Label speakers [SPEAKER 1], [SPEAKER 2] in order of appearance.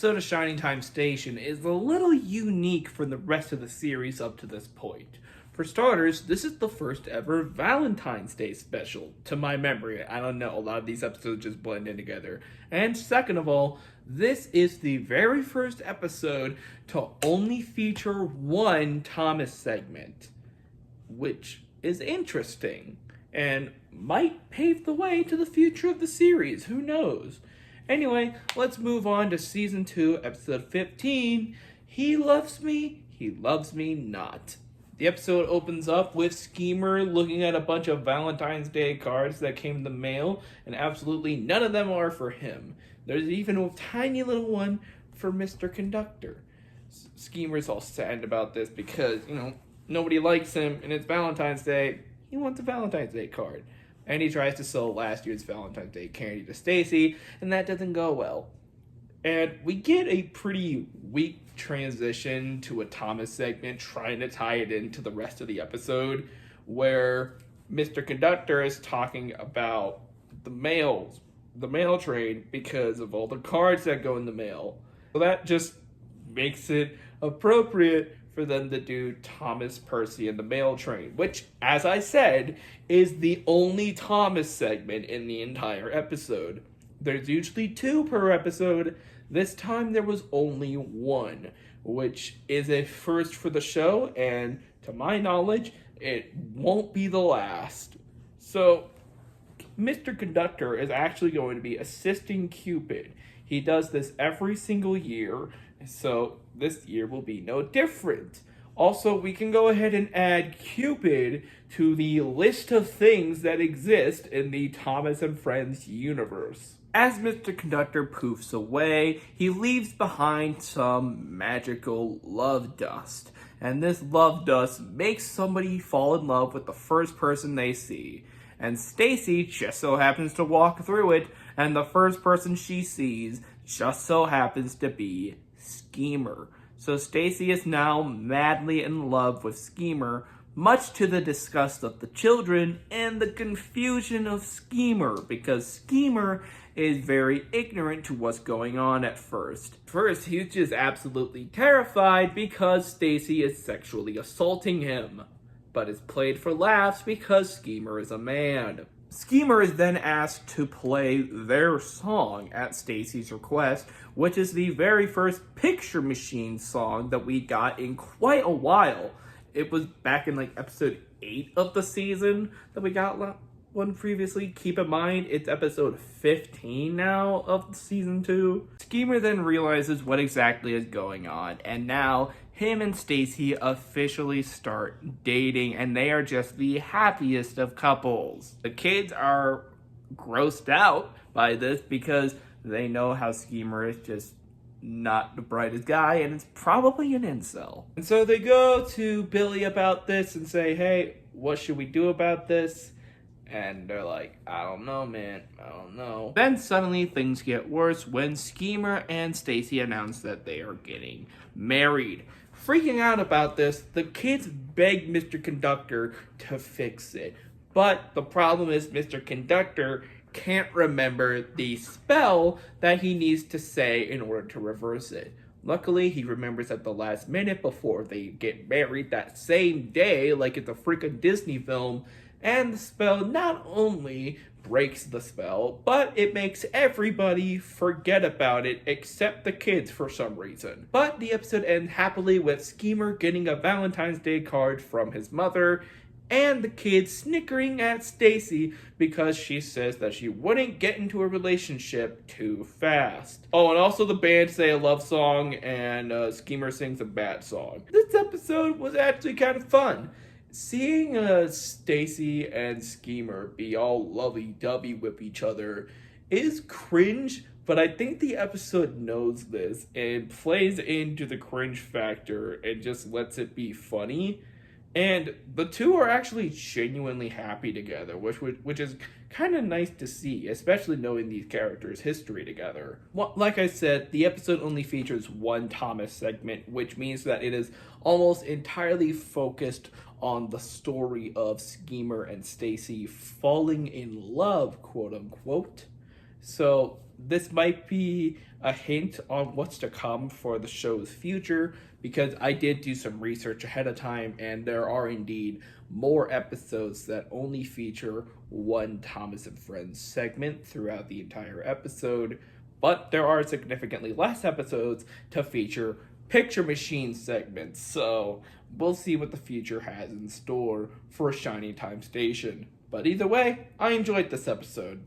[SPEAKER 1] episode of Shining Time Station is a little unique from the rest of the series up to this point. For starters, this is the first ever Valentine's Day special, to my memory. I don't know, a lot of these episodes just blend in together. And second of all, this is the very first episode to only feature one Thomas segment, which is interesting and might pave the way to the future of the series. Who knows? Anyway, let's move on to Season 2, Episode 15, He Loves Me, He Loves Me Not. The episode opens up with Schemer looking at a bunch of Valentine's Day cards that came in the mail, and absolutely none of them are for him. There's even a tiny little one for Mr. Conductor. Schemer's all sad about this because, nobody likes him, and it's Valentine's Day. He wants a Valentine's Day card. And he tries to sell last year's Valentine's Day candy to Stacy, and that doesn't go well. And we get a pretty weak transition to a Thomas segment trying to tie it into the rest of the episode, where Mr. Conductor is talking about the mail train because of all the cards that go in the mail. So that just makes it appropriate for them to do Thomas Percy and the mail train, which, as I said, is the only Thomas segment in the entire episode. There's usually 2 per episode. This time there was only 1, which is a first for the show, and to my knowledge, it won't be the last. So, Mr. Conductor is actually going to be assisting Cupid. He does this every single year, so this year will be no different. Also, we can go ahead and add Cupid to the list of things that exist in the Thomas and Friends universe. As Mr. Conductor poofs away, he leaves behind some magical love dust. And this love dust makes somebody fall in love with the first person they see. And Stacy just so happens to walk through it, and the first person she sees just so happens to be Schemer. So Stacy is now madly in love with Schemer, much to the disgust of the children and the confusion of Schemer, because Schemer is very ignorant to what's going on at first. First, he's just absolutely terrified because Stacy is sexually assaulting him, but is played for laughs because Schemer is a man. Schemer is then asked to play their song at Stacy's request, which is the very first Picture Machine song that we got in quite a while. It was back in episode 8 of the season that we got one previously. Keep in mind, it's episode 15 now of season 2. Schemer then realizes what exactly is going on, and now him and Stacy officially start dating, and they are just the happiest of couples. The kids are grossed out by this because they know how Schemer is just not the brightest guy, and it's probably an incel. And so they go to Billy about this and say, hey, what should we do about this? And they're like, I don't know, man. I don't know. Then suddenly things get worse when Schemer and Stacy announce that they are getting married. Freaking out about this, the kids beg Mr. Conductor to fix it. But the problem is Mr. Conductor can't remember the spell that he needs to say in order to reverse it. Luckily, he remembers at the last minute before they get married that same day, like it's a freaking Disney film. And the spell not only breaks the spell, but it makes everybody forget about it except the kids for some reason. But the episode ends happily with Schemer getting a Valentine's Day card from his mother, and the kids snickering at Stacy because she says that she wouldn't get into a relationship too fast. Oh, and also the band say a love song, and Schemer sings a bad song. This episode was actually kind of fun. Seeing Stacy and Schemer be all lovey-dovey with each other is cringe, but I think the episode knows this and plays into the cringe factor and just lets it be funny. And the two are actually genuinely happy together, which is kind of nice to see, especially knowing these characters' history together. Well, like I said, the episode only features one Thomas segment, which means that it is almost entirely focused on the story of Schemer and Stacy falling in love, quote unquote. So this might be a hint on what's to come for the show's future, because I did do some research ahead of time, and there are indeed more episodes that only feature one Thomas and Friends segment throughout the entire episode, but there are significantly less episodes to feature picture machine segments, so we'll see what the future has in store for Shiny Time Station. But either way, I enjoyed this episode.